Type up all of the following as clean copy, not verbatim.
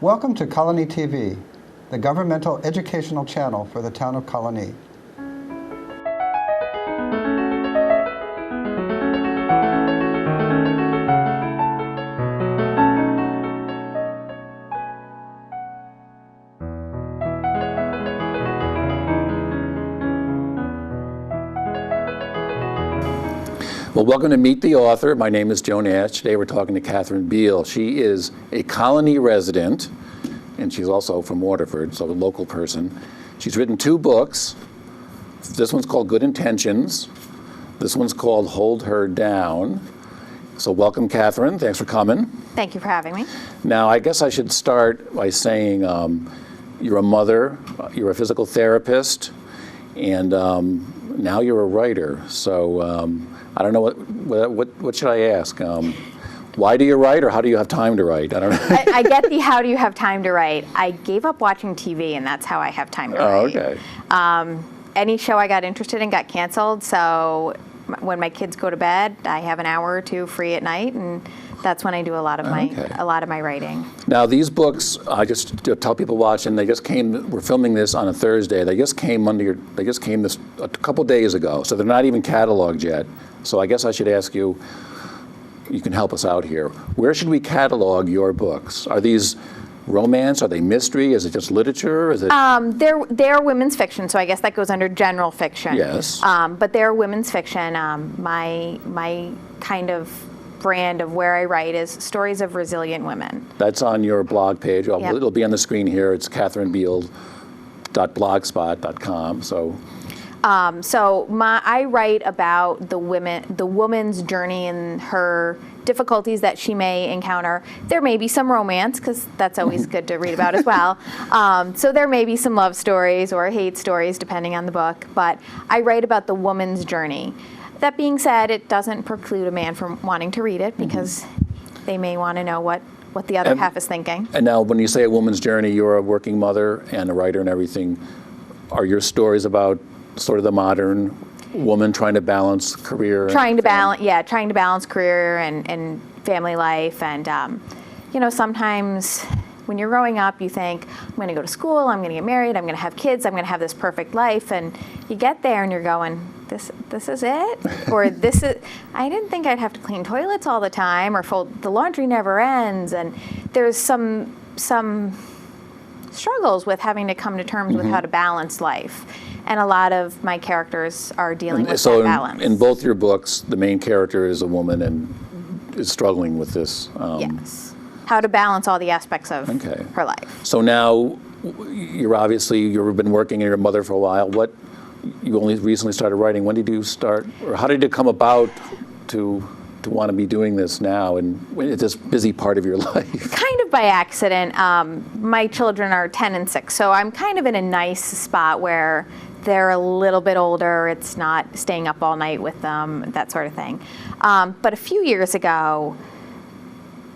Welcome to Colonie TV, the governmental educational channel for the town of Colonie. Well, welcome to Meet the Author. My name is Joe Nash. Today we're talking to Kathryn Biel. She is a Colonie resident, and she's also from Waterford, so a local person. She's written 2 books. This one's called Good Intentions. This one's called Hold Her Down. So welcome, Kathryn. Thanks for coming. Thank you for having me. Now, I guess I should start by saying you're a mother, you're a physical therapist, and now you're a writer. So I don't know, what should I ask? Why do you write, or how do you have time to write? I don't know. I get the how do you have time to write. I gave up watching TV, and that's how I have time to write. Okay. Any show I got interested in got canceled, so when my kids go to bed, I have an hour or 2 free at night, and that's when I do a lot of my writing. Now these books, I just to tell people watching, they just came. We're filming this on a Thursday. They just came this a couple days ago, so they're not even cataloged yet. So I guess I should ask you. You can help us out here. Where should we catalog your books? Are these romance? Are they mystery? Is it just literature? Is it? They're women's fiction, so I guess that goes under general fiction. Yes. But they're women's fiction. My kind of brand of where I write is stories of resilient women. That's on your blog page. Yep. It'll be on the screen here. It's kathrynbiel.blogspot.com. I write about the woman's journey and her difficulties that she may encounter. There may be some romance, because that's always good to read about as well. So there may be some love stories or hate stories, depending on the book. But I write about the woman's journey. That being said, it doesn't preclude a man from wanting to read it, because they may want to know what the other half is thinking. And now, when you say a woman's journey, you're a working mother and a writer and everything. Are your stories about sort of the modern woman trying to balance career? Trying to balance career and family life. And, sometimes when you're growing up, you think, I'm going to go to school, I'm going to get married, I'm going to have kids, I'm going to have this perfect life. And you get there and you're going, this is it? Or I didn't think I'd have to clean toilets all the time, or fold, the laundry never ends. And there's some struggles with having to come to terms with how to balance life. And a lot of my characters are dealing with that balance. In both your books, the main character is a woman and is struggling with this. Yes. How to balance all the aspects of her life. So now, you've been working and you're a mother for a while. You only recently started writing. When did you start, or how did it come about to want to be doing this now, and it's this busy part of your life? Kind of by accident. My children are 10 and 6, so I'm kind of in a nice spot where they're a little bit older. It's not staying up all night with them, that sort of thing. But a few years ago,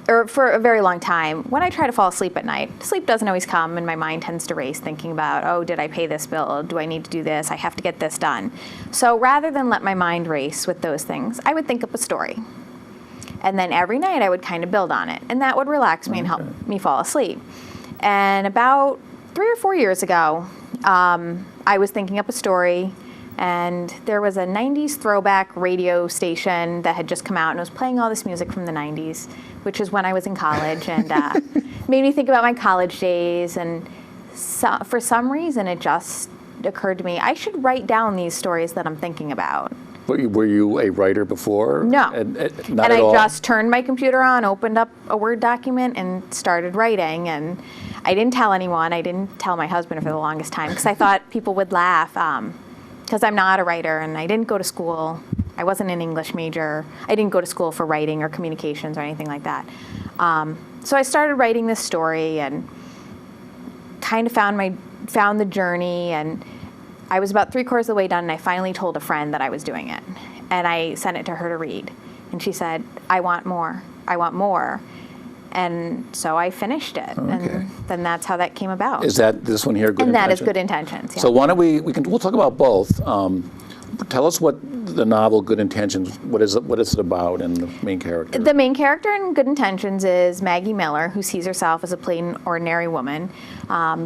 or for a very long time, when I try to fall asleep at night, sleep doesn't always come, and my mind tends to race thinking about, oh, did I pay this bill? Do I need to do this? I have to get this done. So rather than let my mind race with those things, I would think up a story. And then every night I would kind of build on it, and that would relax me and help me fall asleep. And about 3 or 4 years ago, I was thinking up a story, and there was a 90s throwback radio station that had just come out and was playing all this music from the 90s, which is when I was in college, and made me think about my college days. And for some reason, it just occurred to me, I should write down these stories that I'm thinking about. Were you a writer before? No. Not at all? Just turned my computer on, opened up a Word document, and started writing. And I didn't tell anyone. I didn't tell my husband for the longest time, because I thought people would laugh, because I'm not a writer, and I didn't go to school. I wasn't an English major. I didn't go to school for writing or communications or anything like that. So I started writing this story and kind of found the journey, and I was about 3/4 of the way done, and I finally told a friend that I was doing it. And I sent it to her to read. And she said, I want more. I want more. And so I finished it. Okay. And then that's how that came about. Is that this one here, Good Intentions? And that is Good Intentions, yeah. So why don't we'll talk about both. tell us what the novel Good Intentions, what is it about, and the main character? The main character in Good Intentions is Maggie Miller, who sees herself as a plain, ordinary woman.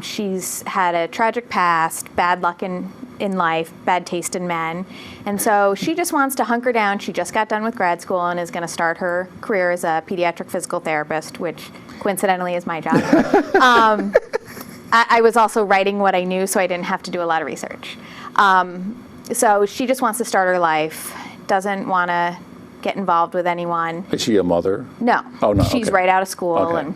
She's had a tragic past, bad luck in life, bad taste in men, and so she just wants to hunker down. She just got done with grad school and is going to start her career as a pediatric physical therapist, which coincidentally is my job. I was also writing what I knew, so I didn't have to do a lot of research. So she just wants to start her life, doesn't want to get involved with anyone. Is she a mother? No. Oh, no. She's okay. right out of school. Okay. And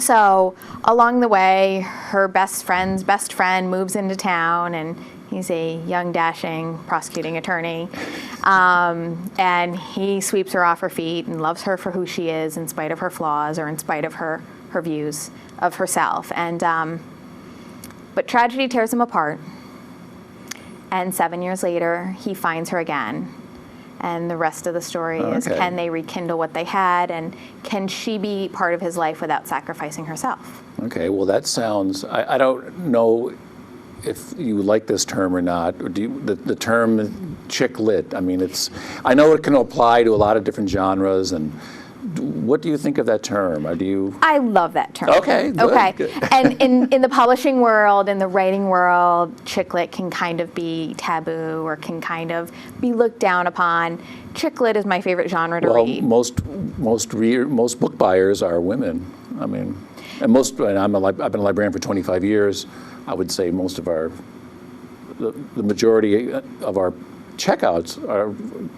so along the way, her best friend's best friend moves into town, and he's a young, dashing prosecuting attorney. And he sweeps her off her feet and loves her for who she is in spite of her flaws or in spite of her views of herself. And but tragedy tears them apart. And 7 years later, he finds her again. And the rest of the story is, can they rekindle what they had, and can she be part of his life without sacrificing herself? Okay, well that sounds, I don't know if you like this term or not, or do you, the term chick lit, I mean I know it can apply to a lot of different genres, and what do you think of that term? Or do you? I love that term. Okay, good, okay. Good. And in the publishing world, in the writing world, chick lit can kind of be taboo or can kind of be looked down upon. Chick lit is my favorite genre to read. Most book buyers are women. I mean, and I've been a librarian for 25 years. I would say most of the majority of our checkouts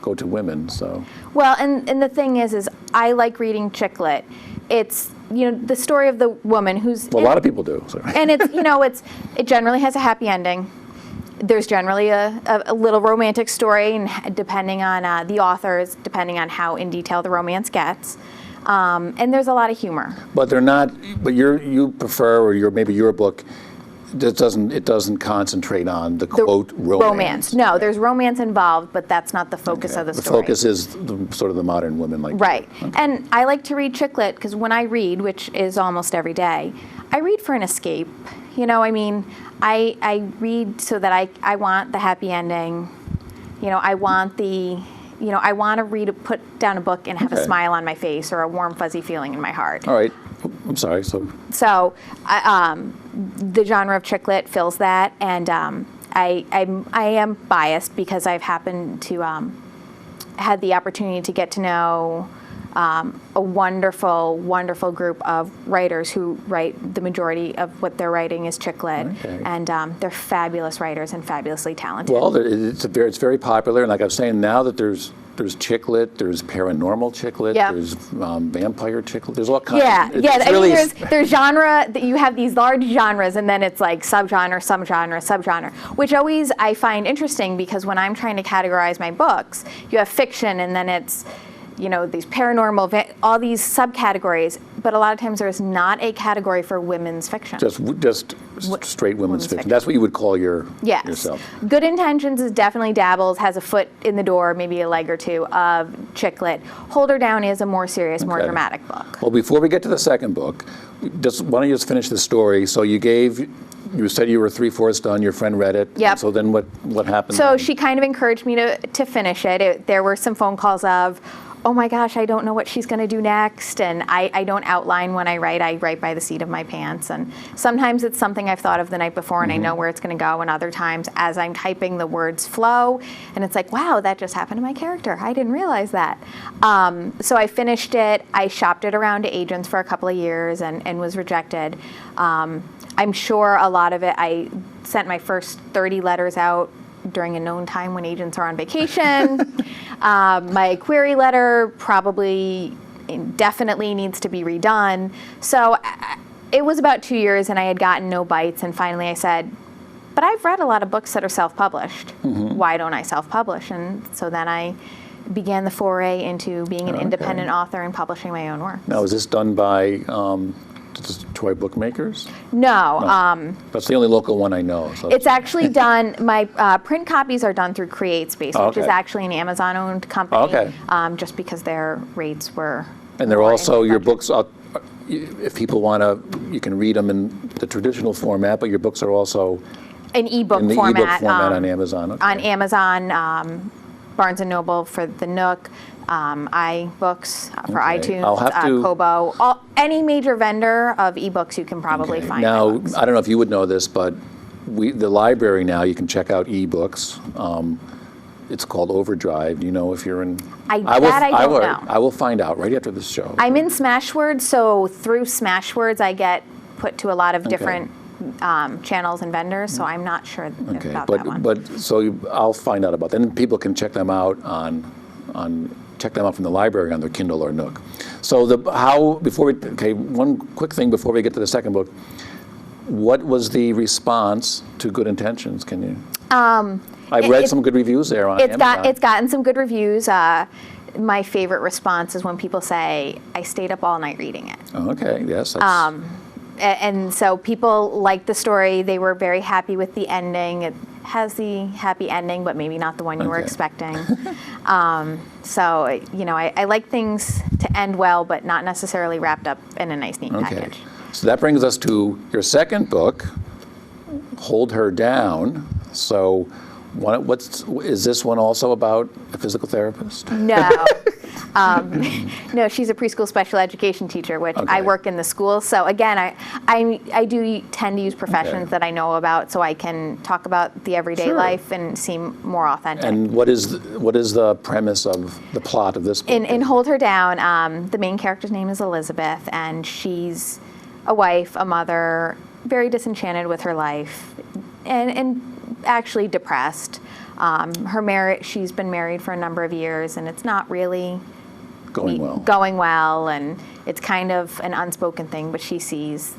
go to women. So. Well, and the thing is I like reading chick lit. It's the story of the woman who's. Well, a lot of people do. So. And it's it generally has a happy ending. There's generally a little romantic story, and depending on the authors, depending on how in detail the romance gets. And there's a lot of humor. But they're not. But you prefer, or maybe your book. It doesn't concentrate on the quote romance. No, there's romance involved, but that's not the focus of the story. The focus is sort of the modern women, like right. Okay. And I like to read chick lit because when I read, which is almost every day, I read for an escape. I read so that I want the happy ending. I want I want to put down a book and have a smile on my face or a warm, fuzzy feeling in my heart. All right. I'm sorry. So the genre of chick lit fills that, and I am biased because I've happened to had the opportunity to get to know a wonderful, wonderful group of writers who write the majority of what they're writing is chick lit, and they're fabulous writers and fabulously talented. Well, it's very popular, and like I was saying, now that there's chick lit, there's paranormal chick lit, there's vampire chick lit, there's all kinds. There's genre. You have these large genres, and then it's like subgenre, which always I find interesting because when I'm trying to categorize my books, you have fiction, and then it's these paranormal, all these subcategories, but a lot of times there's not a category for women's fiction. Just straight women's fiction. That's what you would call yourself. Good Intentions is definitely dabbles, has a foot in the door, maybe a leg or two of chick lit. Hold Her Down is a more serious, more dramatic book. Well, before we get to the second book, why don't you just finish the story? So you said you were 3/4 done. Your friend read it. Yep. So then what happened? So she kind of encouraged me to finish it. There were some phone calls of, oh my gosh, I don't know what she's going to do next. And I don't outline when I write by the seat of my pants. And sometimes it's something I've thought of the night before and I know where it's going to go. And other times as I'm typing, the words flow. And it's like, wow, that just happened to my character. I didn't realize that. So I finished it. I shopped it around to agents for a couple of years and was rejected. I'm sure a lot of it, I sent my first 30 letters out during a known time when agents are on vacation. My query letter probably definitely needs to be redone. So it was about 2 years and I had gotten no bites, and finally I said, but I've read a lot of books that are self-published. Why don't I self-publish? And so then I began the foray into being an independent author and publishing my own work. Now, is this done by Toy Bookmakers? No. That's the only local one I know. So. It's actually done, my print copies are done through CreateSpace, which is actually an Amazon-owned company, just because their rates were. And they're also, your books, if people want to, you can read them in the traditional format, but your books are also An ebook in the format. ebook format on Amazon. Okay. On Amazon, Barnes & Noble for the Nook, iBooks for Okay. iTunes, I'll have to- Kobo. Any major vendor of ebooks you can probably Okay. find my Now, books. I don't know if you would know this, but the library now, you can check out ebooks. It's called Overdrive. Do you know if you're in? I don't know. I will find out right after this show. I'm in Smashwords, so through Smashwords I get put to a lot of different channels and vendors, so I'm not sure Okay, about that one. but so I'll find out about that. And people can check them out check them out from the library on their Kindle or Nook. So one quick thing before we get to the second book. What was the response to Good Intentions? Can you? I've read some good reviews there on Amazon. It's gotten some good reviews. My favorite response is when people say, "I stayed up all night reading it." Oh, okay. Yes. That's, And so people liked the story. They were very happy with the ending. It has the happy ending, but maybe not the one you were Okay. expecting. So, I like things to end well, but not necessarily wrapped up in a nice, neat okay. package. So that brings us to your second book, Hold Her Down. So, is this one also about a physical therapist? No. No, she's a preschool special education teacher, which I Okay. work in the school. So again, I do tend to use professions Okay. that I know about, so I can talk about the everyday Sure. life and seem more authentic. And what is the premise of the plot of this book? In Hold Her Down, the main character's name is Elizabeth, and she's a wife, a mother, very disenchanted with her life, and actually depressed. She's been married for a number of years, and it's not really going well, and it's kind of an unspoken thing, but she sees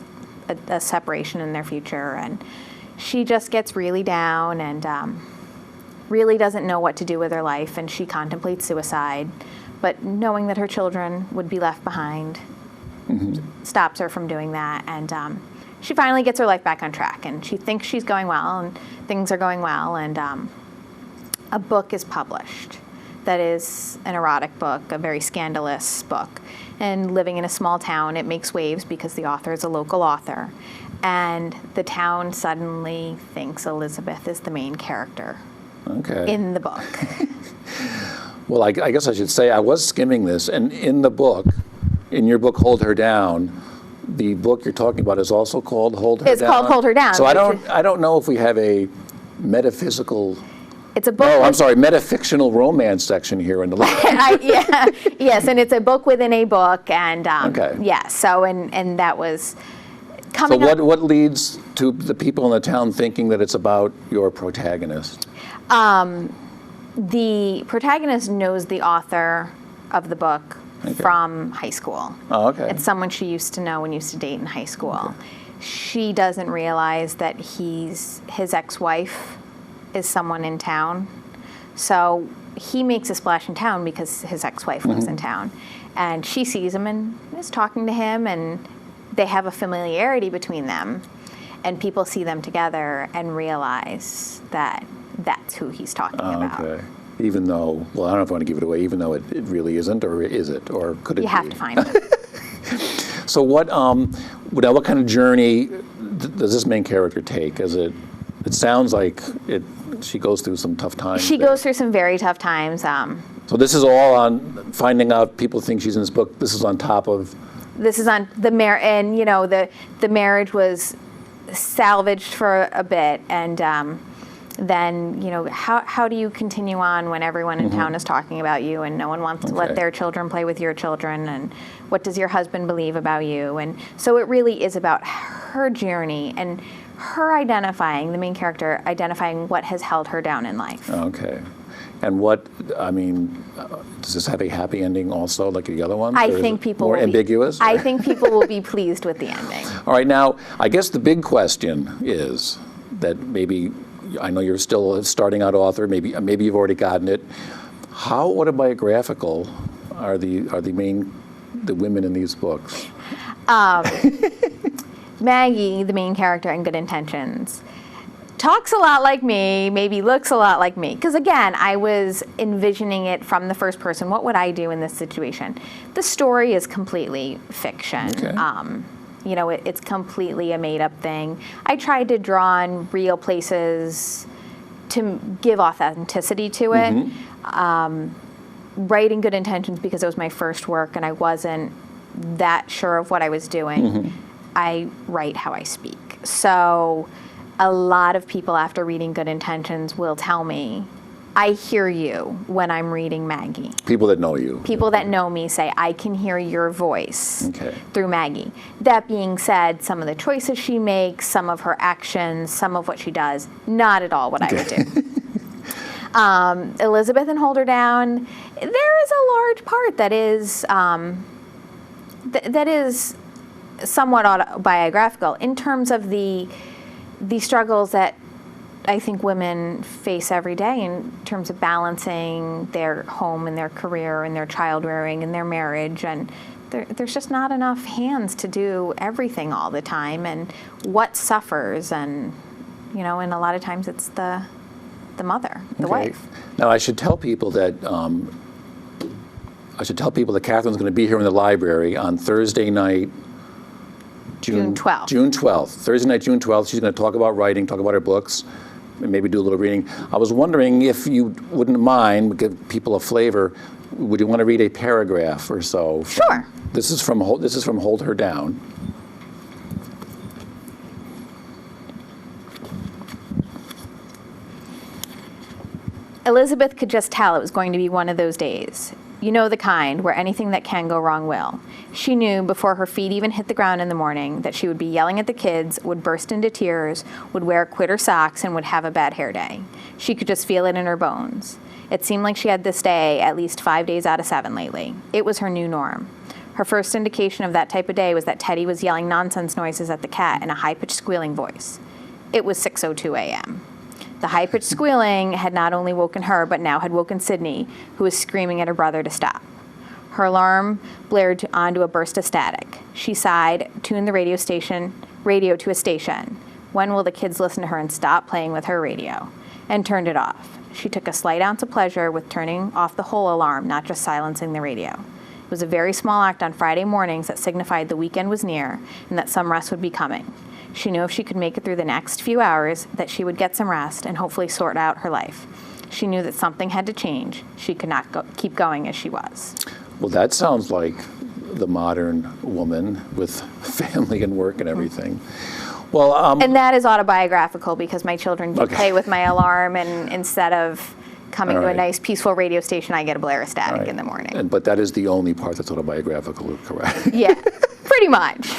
a separation in their future, and she just gets really down and really doesn't know what to do with her life, and she contemplates suicide, but knowing that her children would be left behind stops her from doing that, and she finally gets her life back on track, and she thinks she's going well, and things are going well, and a book is published that is an erotic book, a very scandalous book. And living in a small town, it makes waves because the author is a local author. And the town suddenly thinks Elizabeth is the main character in the book. Well, I guess I should say I was skimming this, and in your book, Hold Her Down, the book you're talking about is also called Hold Her Down. It's called Hold Her Down. So I don't know if we have a metaphysical. It's a book. Oh, I'm sorry, metafictional romance section here in the list. Yes, and it's a book within a book, and Okay. yeah. So and that was So coming up. what leads to the people in the town thinking that it's about your protagonist? The protagonist knows the author of the book from high school. Oh, okay. It's someone she used to know and used to date in high school. She doesn't realize that his ex-wife is someone in town. So he makes a splash in town because his ex-wife lives in town. And she sees him and is talking to him, and they have a familiarity between them. And people see them together and realize that that's who he's talking about. Okay. Even though, well, I don't know if I want to give it away, even though it really isn't, or is it, or could it be? You have to find it. So what kind of journey does this main character take? It sounds like she goes through some tough times. She goes through some very tough times. So this is all on finding out people think she's in this book. This is on top of. This is on the marriage, and the marriage was salvaged for a bit, and then how do you continue on when everyone in town is talking about you, and no one wants to let their children play with your children, and what does your husband believe about you? And so it really is about her journey and her the main character identifying what has held her down in life. Okay. And does this have a happy ending also, like the other ones? I think people more will ambiguous. I think people will be pleased with the ending. All right, now I guess the big question is that maybe I know you're still a starting out author. Maybe you've already gotten it. How autobiographical are the women in these books? Maggie, the main character in Good Intentions, talks a lot like me, maybe looks a lot like me. Because again, I was envisioning it from the first person. What would I do in this situation? The story is completely fiction. Okay. You know, it's completely a made-up thing. I tried to draw on real places to give authenticity to it. Writing Good Intentions, because it was my first work and I wasn't that sure of what I was doing, I write how I speak. So a lot of people after reading Good Intentions will tell me, I hear you when I'm reading Maggie. People that know you. People that know me say, I can hear your voice through Maggie. That being said, some of the choices she makes, some of her actions, some of what she does, not at all what I would do. Elizabeth and Hold Her Down, there is a large part that is that is somewhat autobiographical in terms of the struggles that I think women face every day in terms of balancing their home and their career and their child rearing and their marriage. And there's just not enough hands to do everything all the time, and what suffers. And, you know, and a lot of times it's the mother, the wife. Now, I should tell people that Kathryn's going to be here in the library on Thursday night, June 12th. June 12th. Thursday night, June 12th. She's going to talk about writing, talk about her books, and maybe do a little reading. I was wondering if you wouldn't mind, give people a flavor. Would you want to read a paragraph or so? Sure. This is from Hold Her Down. Elizabeth could just tell it was going to be one of those days. You know, the kind where anything that can go wrong will. She knew before her feet even hit the ground in the morning that she would be yelling at the kids, would burst into tears, would wear quitter socks, and would have a bad hair day. She could just feel it in her bones. It seemed like she had this day at least 5 days out of 7 lately. It was her new norm. Her first indication of that type of day was that Teddy was yelling nonsense noises at the cat in a high-pitched squealing voice. It was 6:02 a.m. The high-pitched squealing had not only woken her, but now had woken Sydney, who was screaming at her brother to stop. Her alarm blared onto a burst of static. She sighed, tuned the radio to a station. When will the kids listen to her and stop playing with her radio? And turned it off. She took a slight ounce of pleasure with turning off the whole alarm, not just silencing the radio. It was a very small act on Friday mornings that signified the weekend was near and that some rest would be coming. She knew if she could make it through the next few hours that she would get some rest and hopefully sort out her life. She knew that something had to change. She could not keep going as she was. Well, that sounds like the modern woman with family and work and everything. Well, and that is autobiographical because my children do play with my alarm, and instead of coming to a nice, peaceful radio station, I get a blare of static in the morning. But that is the only part that's autobiographical, correct? Yeah, pretty much.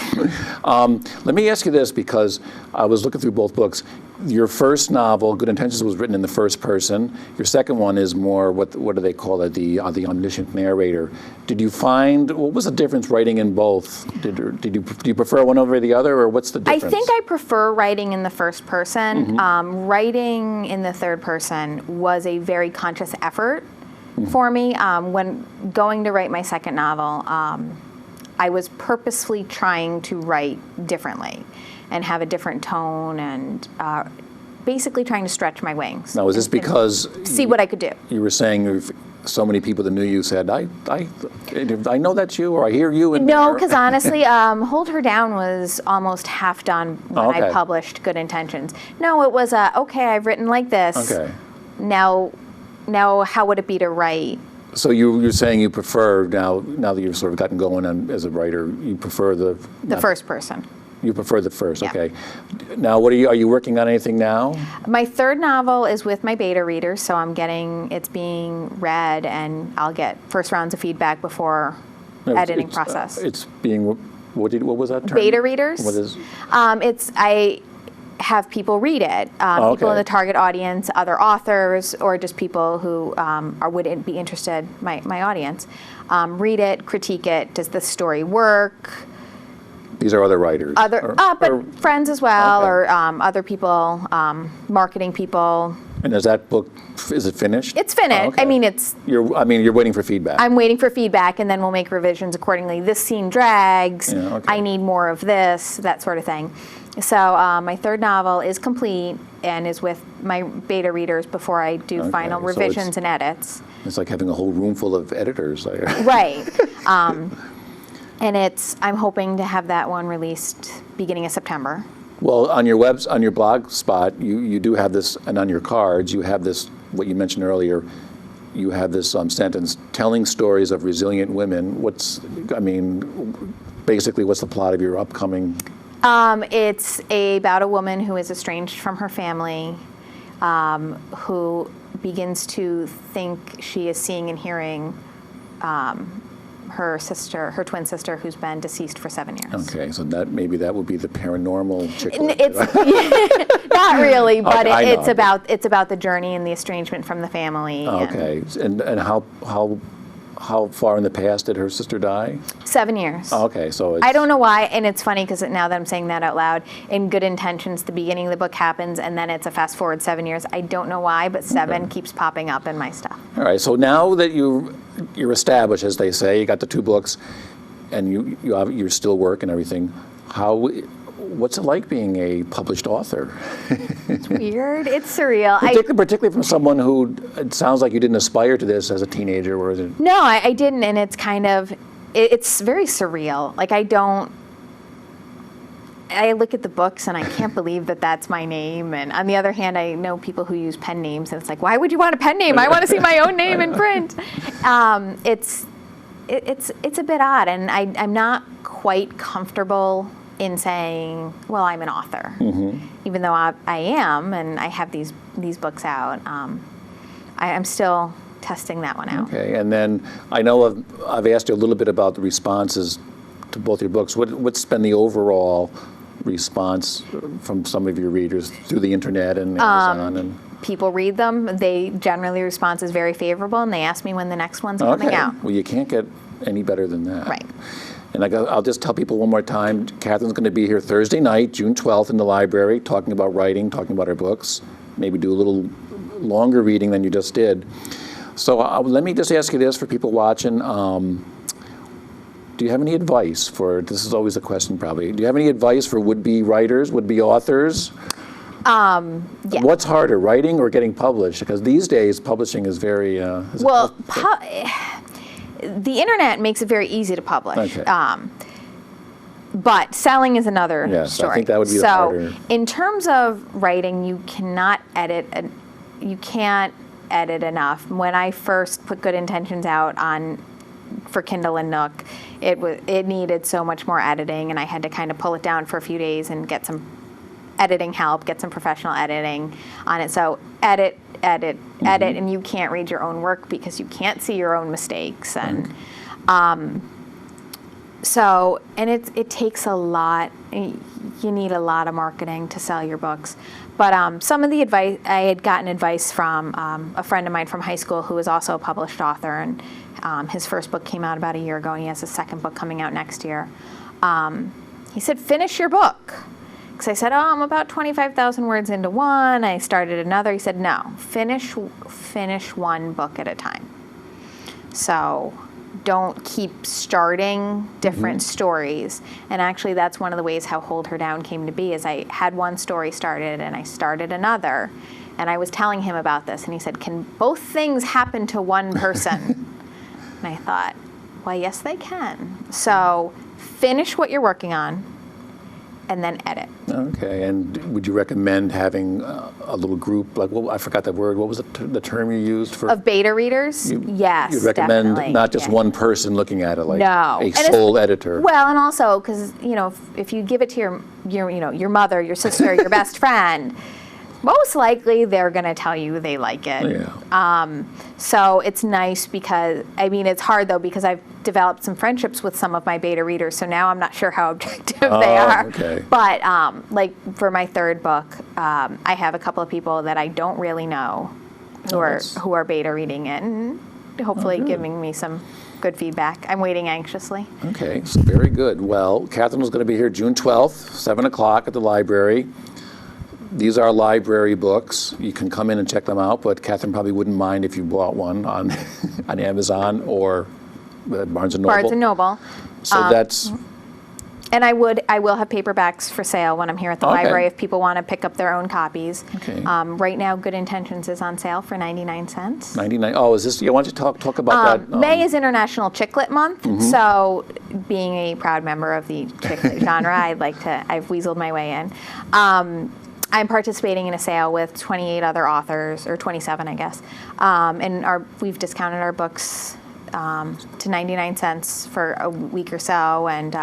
Let me ask you this, because I was looking through both books. Your first novel, Good Intentions, was written in the first person. Your second one is more, what do they call it, the omniscient narrator. Did you find, what was the difference writing in both? Do you prefer one over the other, or what's the difference? I think I prefer writing in the first person. Writing in the third person was a very conscious effort for me. When going to write my second novel, I was purposefully trying to write differently and have a different tone, and basically trying to stretch my wings. Now, is this because see what I could do? You were saying so many people that knew you said, I know that's you, or I hear you in No, there. because honestly, Hold Her Down was almost half done when I published Good Intentions. No, it was okay, I've written like this. Okay. Now how would it be to write? So you're saying you prefer, now that you've sort of gotten going as a writer, you prefer the first person. You prefer the first, Yeah. okay. Now, are you working on anything now? My third novel is with my beta readers, so it's being read, and I'll get first rounds of feedback before editing process. It's being, what was that term? Beta readers. What is? I have people read it, people in the target audience, other authors, or just people who would be interested, my audience, read it, critique it. Does the story work? These are other writers? But friends as well, or other people, marketing people. And is that book, is it finished? It's finished. Oh, okay. I mean, you're waiting for feedback. I'm waiting for feedback, and then we'll make revisions accordingly. This scene drags. Yeah, okay. I need more of this, that sort of thing. So my third novel is complete and is with my beta readers before I do final revisions and edits. It's like having a whole room full of editors. Right. And I'm hoping to have that one released beginning of September. Well, on your blog spot, you do have this, and on your cards, you have this, what you mentioned earlier, you have this sentence, telling stories of resilient women. Basically, what's the plot of your upcoming? It's about a woman who is estranged from her family, who begins to think she is seeing and hearing her twin sister, who's been deceased for 7 years. Okay, so maybe that would be the paranormal chick lit. It's not really, but Okay, it's about the journey and the estrangement from the family. Okay, and how far in the past did her sister die? 7 years. Okay, so I don't know why, and it's funny because now that I'm saying that out loud, in Good Intentions, the beginning of the book happens, and then it's a fast forward 7 years. I don't know why, but 7 keeps popping up in my stuff. All right, so now that you're established, as they say, you got the 2 books, and you're still working and everything. What's it like being a published author? It's weird. It's surreal. Particularly from someone who, it sounds like you didn't aspire to this as a teenager, or is it? No, I didn't, and it's kind of, it's very surreal. Like I look at the books and I can't believe that that's my name. And on the other hand, I know people who use pen names, and it's like, why would you want a pen name? I want to see my own name in print. It's a bit odd, and I'm not quite comfortable in saying, well, I'm an author, even though I am, and I have these books out. I'm still testing that one out. Okay, and then I know I've asked you a little bit about the responses to both your books. What's been the overall response from some of your readers through the internet and Amazon? People read them. They generally respond is very favorable, and they ask me when the next one's coming out. Well, you can't get any better than that. Right. And I'll just tell people one more time, Kathryn's going to be here Thursday night, June 12th, in the library, talking about writing, talking about her books, maybe do a little longer reading than you just did. So let me just ask you this for people watching. Do you have any advice this is always a question probably, do you have any advice for would-be writers, would-be authors? Yeah. What's harder, writing or getting published? Because these days, publishing is very... the internet makes it very easy to publish. Okay. But selling is another story. I think that would be the harder. In terms of writing, you can't edit enough. When I first put Good Intentions out for Kindle and Nook, it needed so much more editing, and I had to kind of pull it down for a few days and get some editing help, get some professional editing on it. So edit, and you can't read your own work because you can't see your own mistakes. And it takes a lot. You need a lot of marketing to sell your books. But some of the advice, I had gotten advice from a friend of mine from high school who is also a published author, and his first book came out about a year ago, and he has a second book coming out next year. He said, finish your book. Because I said, I'm about 25,000 words into one. I started another. He said, no, finish one book at a time. So don't keep starting different stories. And actually, that's one of the ways how Hold Her Down came to be, is I had one story started, and I started another. And I was telling him about this, and he said, can both things happen to one person? And I thought, well, yes, they can. So finish what you're working on, and then edit. Okay, and would you recommend having a little group, like, I forgot that word, what was the term you used for? Of beta readers? Yes, you'd recommend definitely. Not just one person looking at it, like a And sole editor. Well, and also, because, if you give it to your mother, your sister, your best friend, most likely they're going to tell you they like it. Yeah. So it's nice because, it's hard though, because I've developed some friendships with some of my beta readers, so now I'm not sure how objective they are. Okay. But like for my third book, I have a couple of people that I don't really know who are beta reading it, and hopefully giving me some good feedback. I'm waiting anxiously. Okay, so very good. Well, Kathryn is going to be here June 12th, 7 o'clock at the library. These are library books. You can come in and check them out, but Kathryn probably wouldn't mind if you bought one on Amazon or Barnes & Noble. Barnes & Noble. So that's And I will have paperbacks for sale when I'm here at the Okay. library if people want to pick up their own copies. Okay. Right now, Good Intentions is on sale for 99 cents. 99. Oh, is this? Yeah, why don't you talk about that? May is International Chicklet Month, so being a proud member of the chicklet genre, I've weaseled my way in. I'm participating in a sale with 28 other authors, or 27, I guess, and we've discounted our books to 99 cents for a week or so, and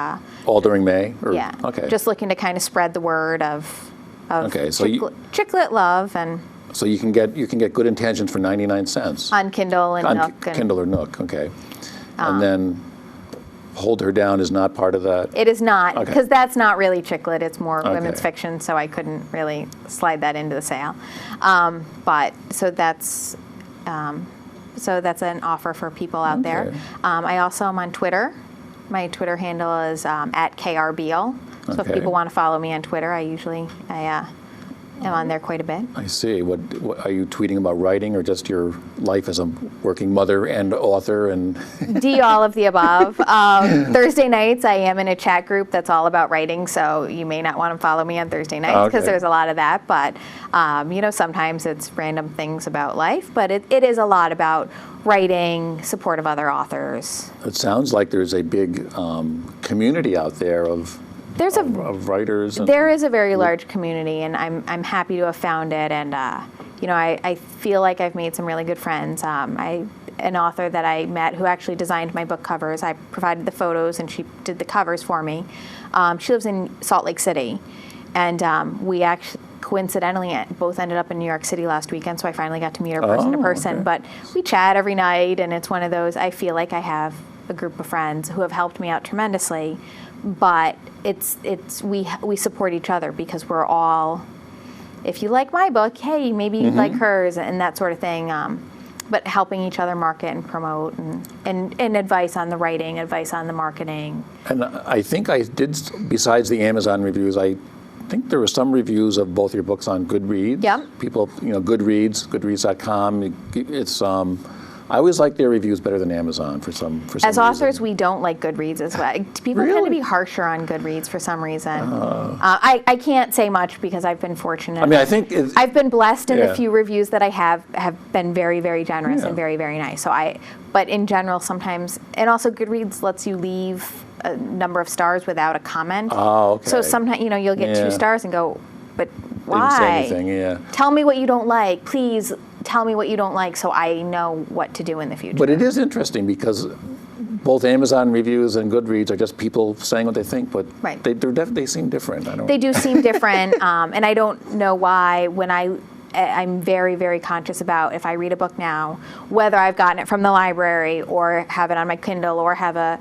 all during May? Or, yeah, Okay. just looking to kind of spread the word of Okay, so chicklet love, and So you can get Good Intentions for 99 cents. on Kindle and On Nook. And Kindle or Nook, okay. And then Hold Her Down is not part of that? it is not, Okay. because that's not really chicklet. It's more women's Okay. fiction, so I couldn't really slide that into the sale. But so that's an offer for people out there. Okay. I also am on Twitter. My Twitter handle is at @KRBeal. So if Okay. people want to follow me on Twitter, I am on there quite a bit. I see. What are you tweeting about, writing or just your life as a working mother and author? And D, all of the above. Thursday nights, I am in a chat group that's all about writing, so you may not want to follow me on Thursday nights because Okay. there's a lot of that. But sometimes it's random things about life, but it is a lot about writing, support of other authors. it sounds like there's a big community out there of writers. And, There is a very large community, and I'm happy to have found it. And I feel like I've made some really good friends. An author that I met who actually designed my book covers. I provided the photos, and she did the covers for me. She lives in Salt Lake City, and we actually coincidentally both ended up in New York City last weekend. So I finally got to meet her person to person. Okay. But we chat every night, and it's one of those. I feel like I have a group of friends who have helped me out tremendously. But we support each other because we're all, if you like my book, hey, maybe you like hers, and that sort of thing. But helping each other market and promote, and advice on the writing, advice on the marketing. And I think I did, besides the Amazon reviews, I think there were some reviews of both your books on Goodreads. Yep. People, Goodreads.com. It's I always like their reviews better than Amazon for some reason. As authors, we don't like Goodreads as well. People tend to Really? be harsher on Goodreads for some reason. I can't say much because I've been fortunate. I mean, I think I've been blessed, and Yeah. the few reviews that I have been very, very generous Yeah. and very, very nice. But in general, sometimes, and also Goodreads lets you leave a number of stars without a comment. Oh, okay. So sometimes, you'll get Yeah. 2 stars and go, but they why? didn't say anything. Yeah. Tell me what you don't like, please. Tell me what you don't like, so I know what to do in the future. But it is interesting because both Amazon reviews and Goodreads are just people saying what they think, but Right. they seem different. I don't. They do seem different, and I don't know why. When I'm very, very conscious about if I read a book now, whether I've gotten it from the library or have it on my Kindle or have a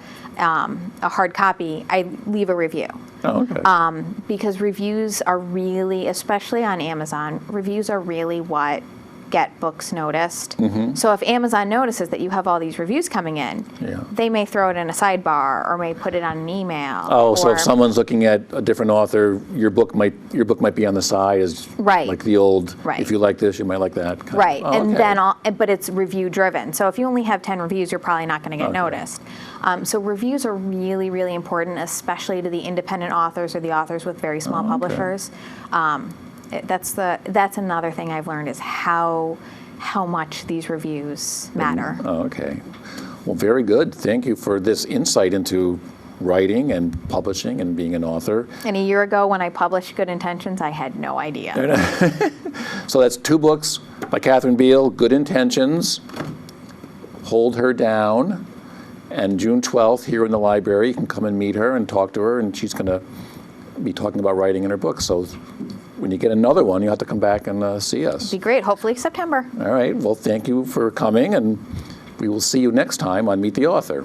hard copy, I leave a review. Oh, okay. Because reviews are really, especially on Amazon, reviews are really what get books noticed. So if Amazon notices that you have all these reviews coming in, Yeah. they may throw it in a sidebar or may put it on an email. Oh, so or- if someone's looking at a different author, your book might be on the side as Right. like the old. Right. If you like this, you might like that. kind of- Right, Oh, and okay. then but it's review driven. So if you only have 10 reviews, you're probably not going to get Okay. noticed. So reviews are really, really important, especially to the independent authors or the authors with very small okay. publishers. That's another thing I've learned is how much these reviews matter. Oh, okay. Well, very good. Thank you for this insight into writing and publishing and being an author. And a year ago, when I published Good Intentions, I had no idea. So that's 2 books by Kathryn Biel, Good Intentions, Hold Her Down, and June 12th here in the library. You can come and meet her and talk to her, and she's going to be talking about writing in her book. So when you get another one, you have to come back and see us. Be great. Hopefully September. All right. Well, thank you for coming, and we will see you next time on Meet the Author.